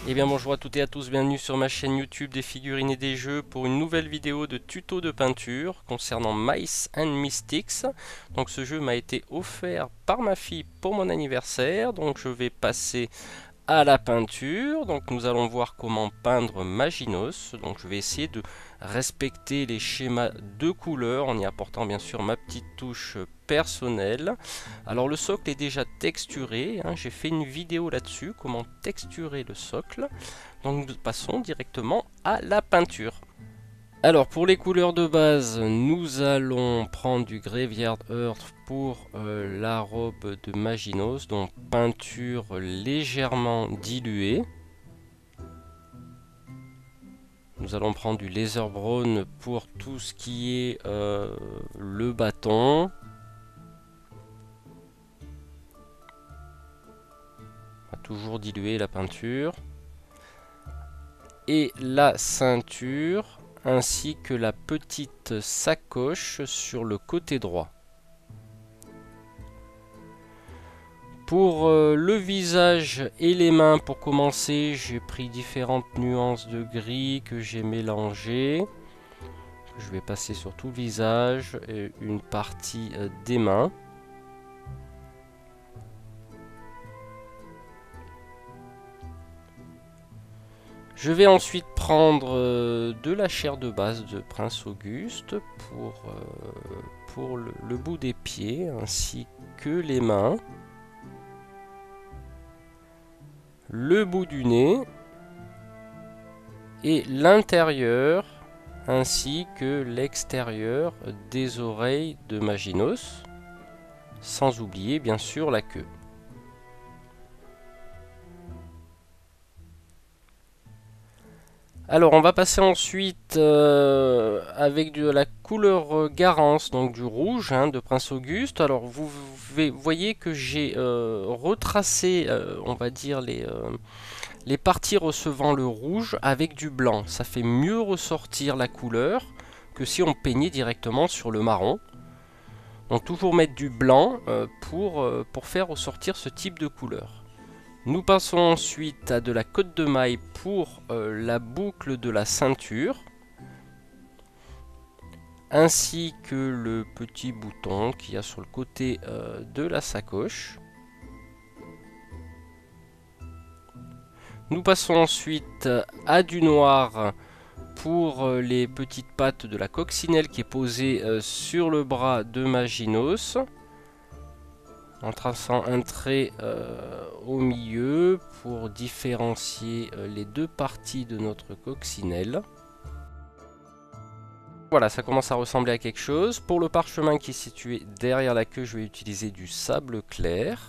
Eh bien bonjour à toutes et à tous, bienvenue sur ma chaîne YouTube des figurines et des jeux pour une nouvelle vidéo de tuto de peinture concernant Mice and Mystics. Donc ce jeu m'a été offert par ma fille pour mon anniversaire, donc je vais passer à la peinture. Donc nous allons voir comment peindre Maginos. Donc je vais essayer de respecter les schémas de couleurs en y apportant bien sûr ma petite touche personnelle. Alors le socle est déjà texturé, hein, j'ai fait une vidéo là-dessus, comment texturer le socle. Donc nous passons directement à la peinture. Alors pour les couleurs de base, nous allons prendre du Graveyard Earth pour la robe de Maginos, donc peinture légèrement diluée. Nous allons prendre du Laser Brown pour tout ce qui est le bâton. On va toujours diluer la peinture. Et la ceinture, ainsi que la petite sacoche sur le côté droit. Pour le visage et les mains, pour commencer, j'ai pris différentes nuances de gris que j'ai mélangées. Je vais passer sur tout le visage et une partie des mains. Je vais ensuite prendre de la chair de base de Prince Auguste pour le bout des pieds ainsi que les mains. Le bout du nez et l'intérieur ainsi que l'extérieur des oreilles de Maginos, sans oublier bien sûr la queue. Alors on va passer ensuite avec de la couleur Garance, donc du rouge de Prince Auguste. Alors vous voyez que j'ai retracé, on va dire, les parties recevant le rouge avec du blanc. Ça fait mieux ressortir la couleur que si on peignait directement sur le marron. Donc toujours mettre du blanc pour faire ressortir ce type de couleur. Nous passons ensuite à de la cotte de maille pour la boucle de la ceinture, ainsi que le petit bouton qu'il y a sur le côté de la sacoche. Nous passons ensuite à du noir pour les petites pattes de la coccinelle qui est posée sur le bras de Maginos, en traçant un trait au milieu pour différencier les deux parties de notre coccinelle. Voilà, ça commence à ressembler à quelque chose. Pour le parchemin qui est situé derrière la queue, je vais utiliser du sable clair.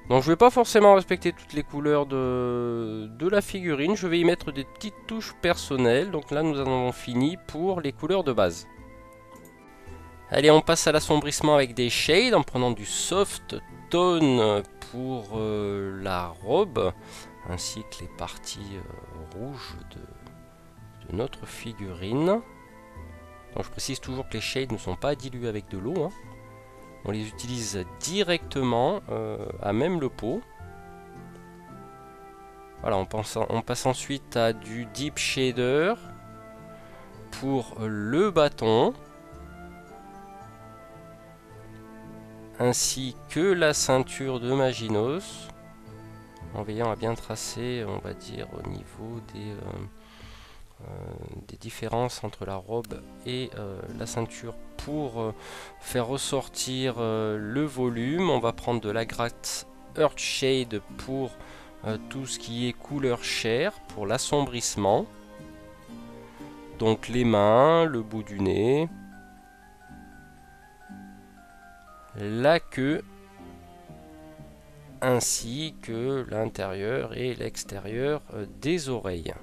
Donc je ne vais pas forcément respecter toutes les couleurs de la figurine, je vais y mettre des petites touches personnelles. Donc là nous en avons fini pour les couleurs de base. Allez, on passe à l'assombrissement avec des shades en prenant du soft tone pour la robe, ainsi que les parties rouges de notre figurine. Donc je précise toujours que les shades ne sont pas dilués avec de l'eau, On les utilise directement à même le pot. Voilà, on passe ensuite à du deep shader pour le bâton, ainsi que la ceinture de Maginos, en veillant à bien tracer, on va dire, au niveau des différences entre la robe et la ceinture pour faire ressortir le volume. On va prendre de la gratte Earthshade pour tout ce qui est couleur chair, pour l'assombrissement. Donc les mains, le bout du nez, la queue, ainsi que l'intérieur et l'extérieur des oreilles.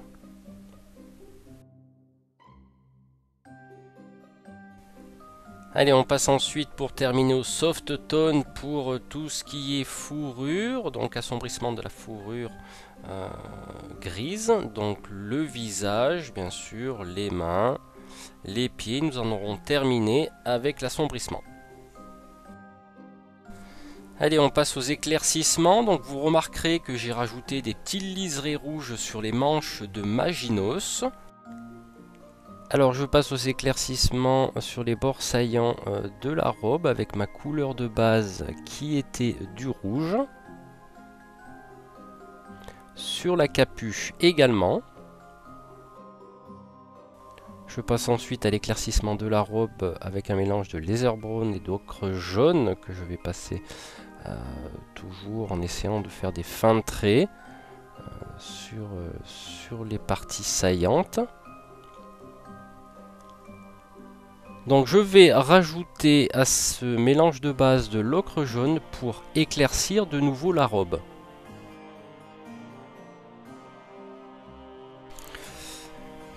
Allez, on passe ensuite pour terminer au soft tone pour tout ce qui est fourrure, donc assombrissement de la fourrure grise, donc le visage, bien sûr, les mains, les pieds. Nous en aurons terminé avec l'assombrissement. Allez, on passe aux éclaircissements. Donc vous remarquerez que j'ai rajouté des petits liserés rouges sur les manches de Maginos. Alors je passe aux éclaircissements sur les bords saillants de la robe avec ma couleur de base qui était du rouge. Sur la capuche également. Je passe ensuite à l'éclaircissement de la robe avec un mélange de laser brown et d'ocre jaune que je vais passer toujours en essayant de faire des fins de traits sur les parties saillantes. Donc je vais rajouter à ce mélange de base de l'ocre jaune pour éclaircir de nouveau la robe.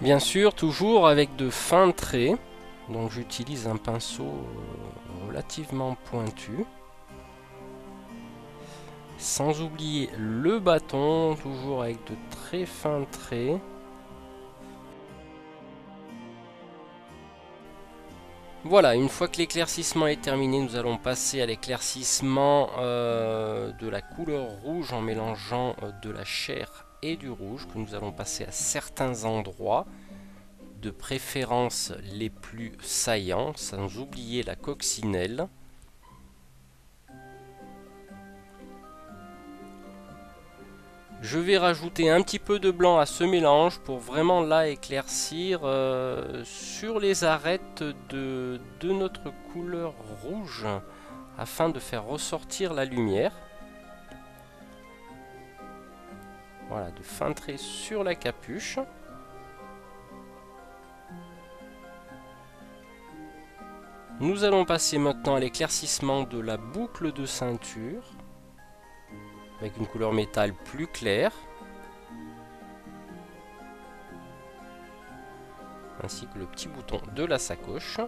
Bien sûr, toujours avec de fins traits. Donc j'utilise un pinceau relativement pointu. Sans oublier le bâton, toujours avec de très fins traits. Voilà, une fois que l'éclaircissement est terminé, nous allons passer à l'éclaircissement de la couleur rouge en mélangeant de la chair et du rouge que nous allons passer à certains endroits, de préférence les plus saillants, sans oublier la coccinelle. Je vais rajouter un petit peu de blanc à ce mélange pour vraiment là éclaircir sur les arêtes de notre couleur rouge afin de faire ressortir la lumière. Voilà, de fin trait sur la capuche. Nous allons passer maintenant à l'éclaircissement de la boucle de ceinture avec une couleur métal plus claire, ainsi que le petit bouton de la sacoche.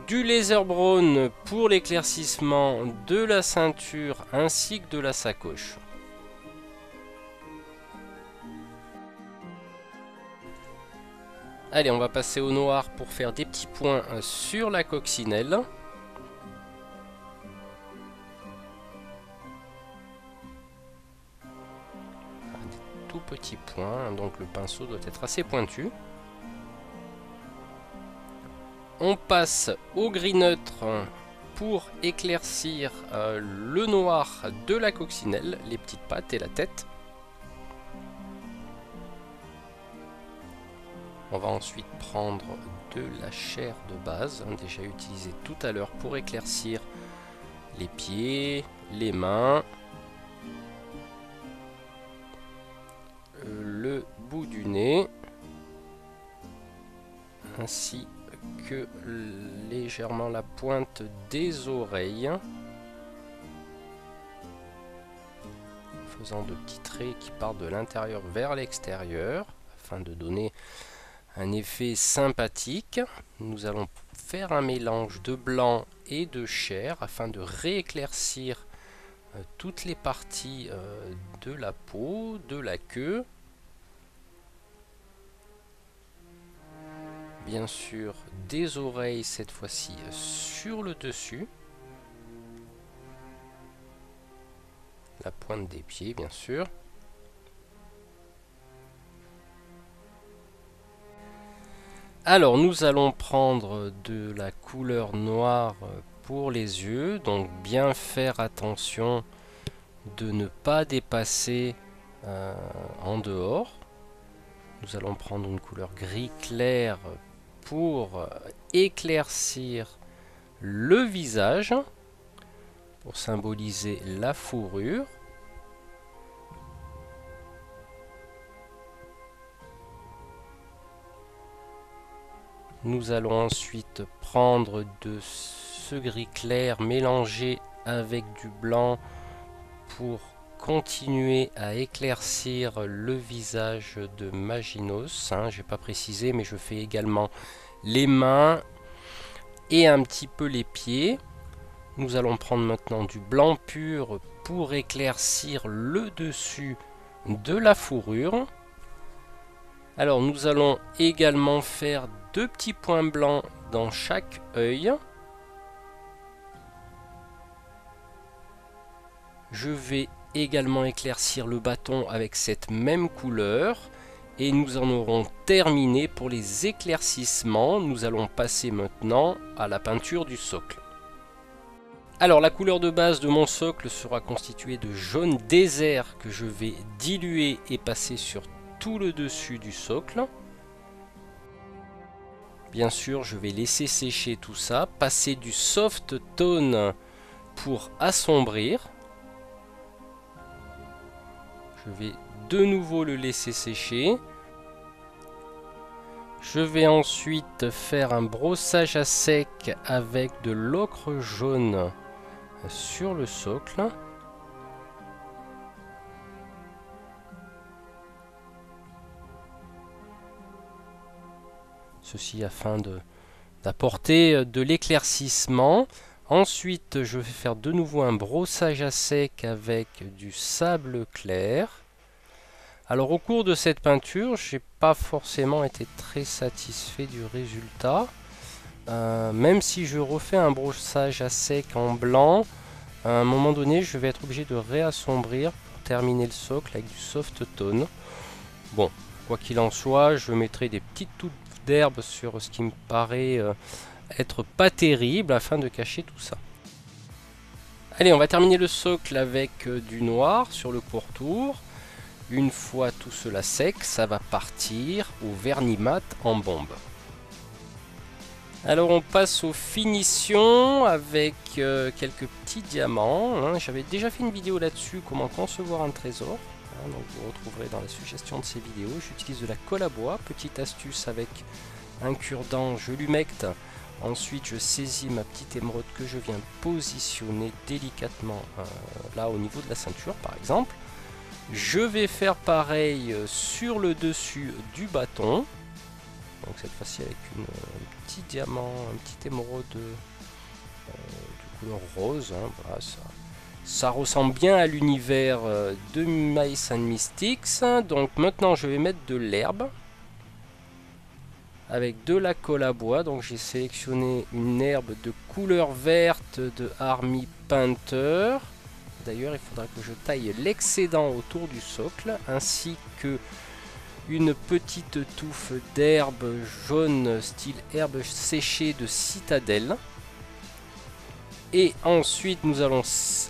Du laser brown pour l'éclaircissement de la ceinture ainsi que de la sacoche. Allez, on va passer au noir pour faire des petits points sur la coccinelle. Des tout petits points, donc le pinceau doit être assez pointu. On passe au gris neutre pour éclaircir le noir de la coccinelle, les petites pattes et la tête. On va ensuite prendre de la chair de base, déjà utilisée tout à l'heure pour éclaircir les pieds, les mains, le bout du nez, ainsi que légèrement la pointe des oreilles, en faisant de petits traits qui partent de l'intérieur vers l'extérieur, afin de donner un effet sympathique. Nous allons faire un mélange de blanc et de chair afin de rééclaircir toutes les parties de la peau, de la queue. Bien sûr, des oreilles cette fois-ci sur le dessus. La pointe des pieds, bien sûr. Alors nous allons prendre de la couleur noire pour les yeux, donc bien faire attention de ne pas dépasser en dehors. Nous allons prendre une couleur gris clair pour éclaircir le visage, pour symboliser la fourrure. Nous allons ensuite prendre de ce gris clair mélangé avec du blanc pour continuer à éclaircir le visage de Maginos. Je n'ai pas précisé, mais je fais également les mains et un petit peu les pieds. Nous allons prendre maintenant du blanc pur pour éclaircir le dessus de la fourrure. Alors nous allons également faire deux petits points blancs dans chaque œil. Je vais également éclaircir le bâton avec cette même couleur. Et nous en aurons terminé pour les éclaircissements. Nous allons passer maintenant à la peinture du socle. Alors la couleur de base de mon socle sera constituée de jaune désert que je vais diluer et passer sur tout le dessus du socle. Bien sûr, je vais laisser sécher tout ça, passer du soft tone pour assombrir. Je vais de nouveau le laisser sécher. Je vais ensuite faire un brossage à sec avec de l'ocre jaune sur le socle. Ceci afin d'apporter de l'éclaircissement. Ensuite, je vais faire de nouveau un brossage à sec avec du sable clair. Alors au cours de cette peinture, j'ai pas forcément été très satisfait du résultat. Même si je refais un brossage à sec en blanc, à un moment donné, je vais être obligé de réassombrir pour terminer le socle avec du soft tone. Bon, quoi qu'il en soit, je mettrai des petites touffes d'herbe sur ce qui me paraît être pas terrible afin de cacher tout ça. Allez, on va terminer le socle avec du noir sur le pourtour. Une fois tout cela sec, ça va partir au vernis mat en bombe. Alors on passe aux finitions avec quelques petits diamants. Hein. J'avais déjà fait une vidéo là-dessus, comment concevoir un trésor. Hein, donc vous retrouverez dans la suggestion de ces vidéos. J'utilise de la colle à bois, petite astuce avec un cure-dent, je l'humecte. Ensuite je saisis ma petite émeraude que je viens positionner délicatement là au niveau de la ceinture par exemple. Je vais faire pareil sur le dessus du bâton. Donc cette fois-ci avec un petit diamant, un petit émeraude de couleur rose. Hein, voilà, ça ressemble bien à l'univers de Mice and Mystics. Donc maintenant je vais mettre de l'herbe avec de la colle à bois. Donc j'ai sélectionné une herbe de couleur verte de Army Painter. D'ailleurs il faudra que je taille l'excédent autour du socle ainsi que une petite touffe d'herbe jaune style herbe séchée de Citadelle. Et ensuite nous allons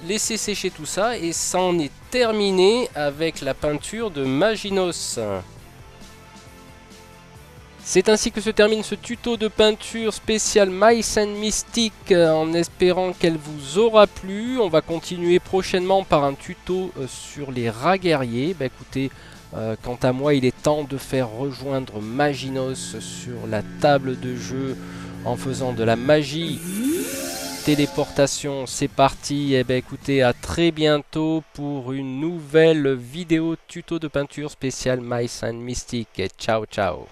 laisser sécher tout ça et c'en est terminé avec la peinture de Maginos. C'est ainsi que se termine ce tuto de peinture spécial Mice and Mystics en espérant qu'elle vous aura plu. On va continuer prochainement par un tuto sur les rats guerriers. Bah écoutez, quant à moi, il est temps de faire rejoindre Maginos sur la table de jeu en faisant de la magie. Téléportation, c'est parti. Et ben écoutez, à très bientôt pour une nouvelle vidéo tuto de peinture spéciale Mice and Mystics. Et ciao ciao.